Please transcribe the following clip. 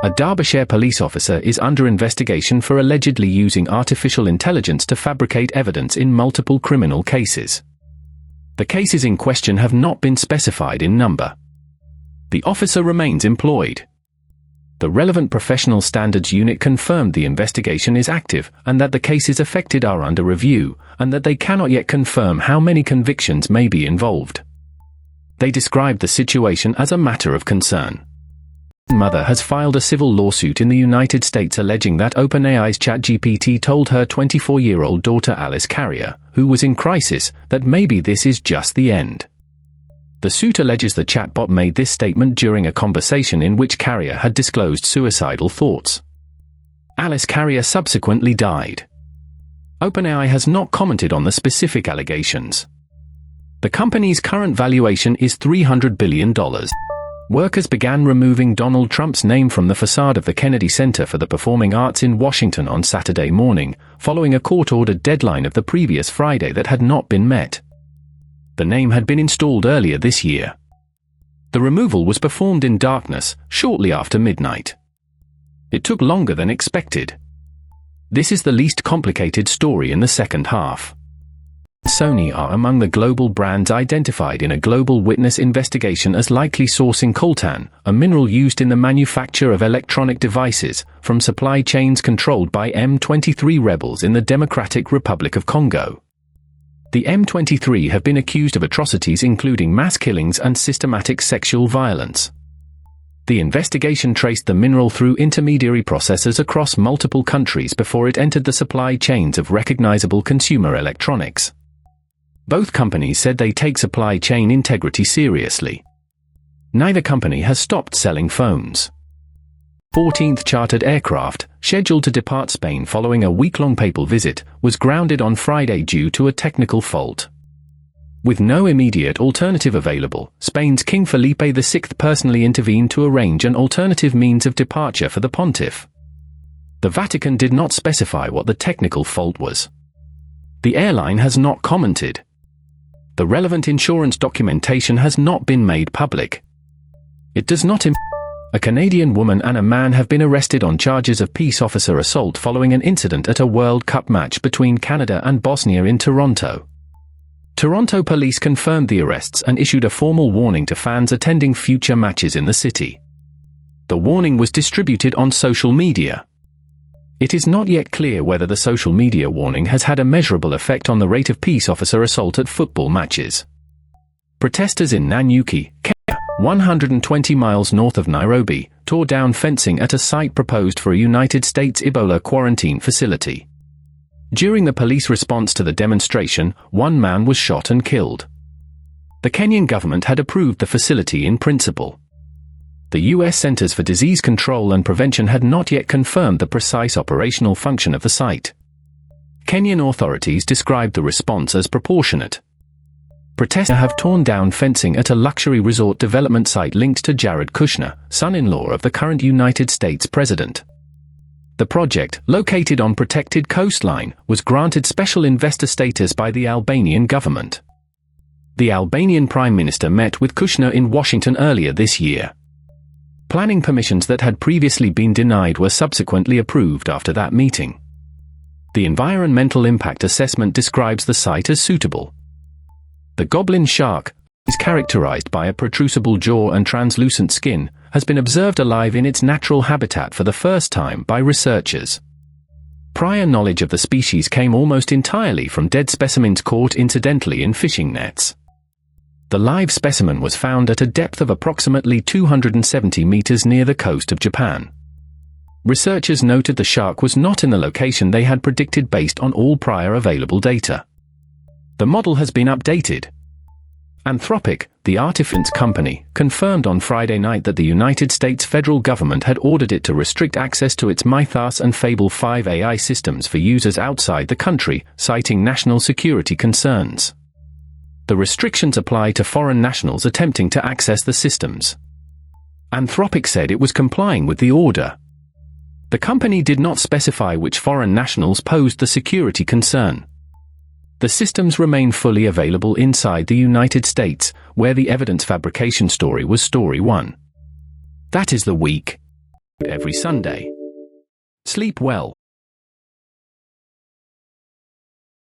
A Derbyshire police officer is under investigation for allegedly using artificial intelligence to fabricate evidence in multiple criminal cases. The cases in question have not been specified in number. The officer remains employed. The relevant professional standards unit confirmed the investigation is active and that the cases affected are under review, and that they cannot yet confirm how many convictions may be involved. They described the situation as a matter of concern. Mother has filed a civil lawsuit in the United States alleging that OpenAI's ChatGPT told her 24-year-old daughter Alice Carrier, who was in crisis, that maybe this is just the end. The suit alleges the chatbot made this statement during a conversation in which Carrier had disclosed suicidal thoughts. Alice Carrier subsequently died. OpenAI has not commented on the specific allegations. The company's current valuation is $300 billion. Workers began removing Donald Trump's name from the facade of the Kennedy Center for the Performing Arts in Washington on Saturday morning, following a court-ordered deadline of the previous Friday that had not been met. The name had been installed earlier this year. The removal was performed in darkness, shortly after midnight. It took longer than expected. This is the least complicated story in the second half. Sony are among the global brands identified in a global witness investigation as likely sourcing coltan, a mineral used in the manufacture of electronic devices, from supply chains controlled by M23 rebels in the Democratic Republic of Congo. The M23 have been accused of atrocities including mass killings and systematic sexual violence. The investigation traced the mineral through intermediary processors across multiple countries before it entered the supply chains of recognizable consumer electronics. Both companies said they take supply chain integrity seriously. Neither company has stopped selling phones. 14th chartered aircraft, scheduled to depart Spain following a week-long papal visit, was grounded on Friday due to a technical fault. With no immediate alternative available, Spain's King Felipe VI personally intervened to arrange an alternative means of departure for the pontiff. The Vatican did not specify what the technical fault was. The airline has not commented. The relevant insurance documentation has not been made public. It does not A Canadian woman and a man have been arrested on charges of peace officer assault following an incident at a World Cup match between Canada and Bosnia in Toronto. Toronto police confirmed the arrests and issued a formal warning to fans attending future matches in the city. The warning was distributed on social media. It is not yet clear whether the social media warning has had a measurable effect on the rate of peace officer assault at football matches. Protesters in Nanyuki, Kenya, 120 miles north of Nairobi, tore down fencing at a site proposed for a United States Ebola quarantine facility. During the police response to the demonstration, one man was shot and killed. The Kenyan government had approved the facility in principle. The U.S. Centers for Disease Control and Prevention had not yet confirmed the precise operational function of the site. Kenyan authorities described the response as proportionate. Protesters have torn down fencing at a luxury resort development site linked to Jared Kushner, son-in-law of the current United States president. The project, located on protected coastline, was granted special investor status by the Albanian government. The Albanian Prime Minister met with Kushner in Washington earlier this year. Planning permissions that had previously been denied were subsequently approved after that meeting. The environmental impact assessment describes the site as suitable. The goblin shark, is characterized by a protrusible jaw and translucent skin, has been observed alive in its natural habitat for the first time by researchers. Prior knowledge of the species came almost entirely from dead specimens caught incidentally in fishing nets. The live specimen was found at a depth of approximately 270 meters near the coast of Japan. Researchers noted the shark was not in the location they had predicted based on all prior available data. The model has been updated. Anthropic, the artificial company, confirmed on Friday night that the United States federal government had ordered it to restrict access to its Mythos and Fable 5 AI systems for users outside the country, citing national security concerns. The restrictions apply to foreign nationals attempting to access the systems. Anthropic said it was complying with the order. The company did not specify which foreign nationals posed the security concern. The systems remain fully available inside the United States, where the evidence fabrication story was story 1. That is the week. every Sunday. Sleep well.